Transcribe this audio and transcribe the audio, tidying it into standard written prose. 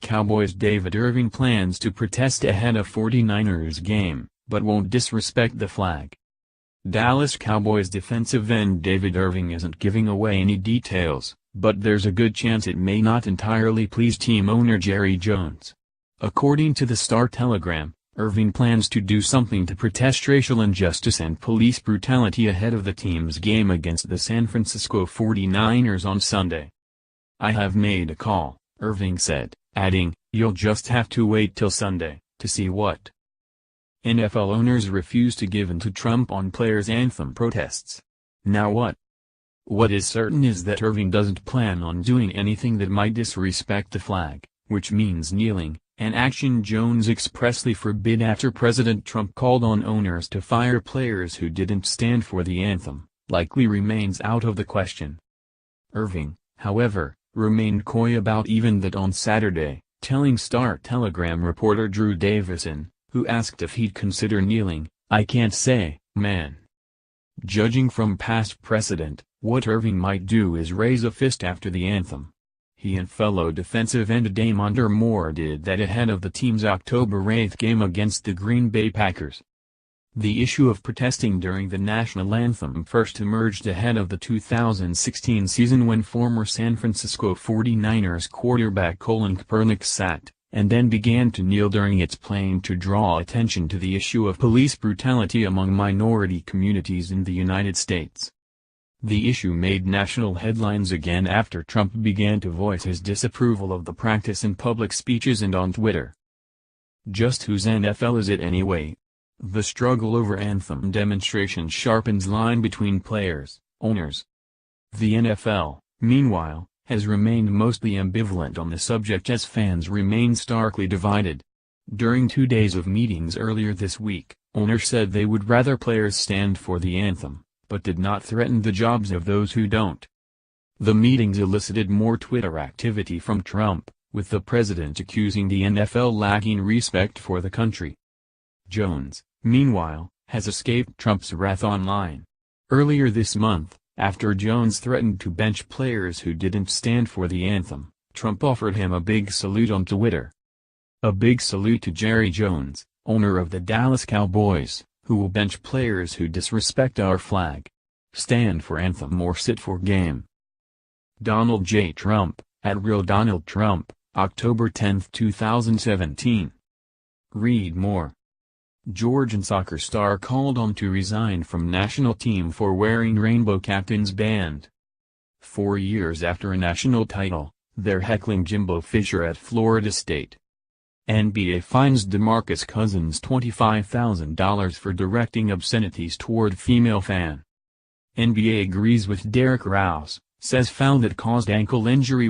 Cowboys David Irving plans to protest ahead of 49ers game, but won't disrespect the flag. Dallas Cowboys defensive end David Irving isn't giving away any details, but there's a good chance it may not entirely please team owner Jerry Jones. According to the Star-Telegram, Irving plans to do something to protest racial injustice and police brutality ahead of the team's game against the San Francisco 49ers on Sunday. "I have made a call," Irving said, adding, "You'll just have to wait till Sunday to see what." NFL owners refuse to give in to Trump on players' anthem protests. Now what? What is certain is that Irving doesn't plan on doing anything that might disrespect the flag, which means kneeling, an action Jones expressly forbid after President Trump called on owners to fire players who didn't stand for the anthem, likely remains out of the question. Irving, however, remained coy about even that on Saturday, telling Star-Telegram reporter Drew Davison, who asked if he'd consider kneeling, "I can't say, man." Judging from past precedent, what Irving might do is raise a fist after the anthem. He and fellow defensive end Damondre Moore did that ahead of the team's October 8 game against the Green Bay Packers. The issue of protesting during the national anthem first emerged ahead of the 2016 season when former San Francisco 49ers quarterback Colin Kaepernick sat, and then began to kneel during its playing to draw attention to the issue of police brutality among minority communities in the United States. The issue made national headlines again after Trump began to voice his disapproval of the practice in public speeches and on Twitter. Just whose NFL is it anyway? The struggle over anthem demonstrations sharpens line between players, owners. The NFL, meanwhile, has remained mostly ambivalent on the subject as fans remain starkly divided. During 2 days of meetings earlier this week, owners said they would rather players stand for the anthem, but did not threaten the jobs of those who don't. The meetings elicited more Twitter activity from Trump, with the president accusing the NFL lacking respect for the country. Jones, meanwhile, has escaped Trump's wrath online. Earlier this month, after Jones threatened to bench players who didn't stand for the anthem, Trump offered him a big salute on Twitter. A big salute to Jerry Jones, owner of the Dallas Cowboys, who will bench players who disrespect our flag. Stand for anthem or sit for game. Donald J. Trump, @RealDonaldTrump, October 10, 2017. Read more. Georgian soccer star called on to resign from national team for wearing rainbow captain's band. 4 years after a national title, they're heckling Jimbo Fisher at Florida State. NBA fines DeMarcus Cousins $25,000 for directing obscenities toward female fan. NBA agrees with Derrick Rose, says foul that caused ankle injury.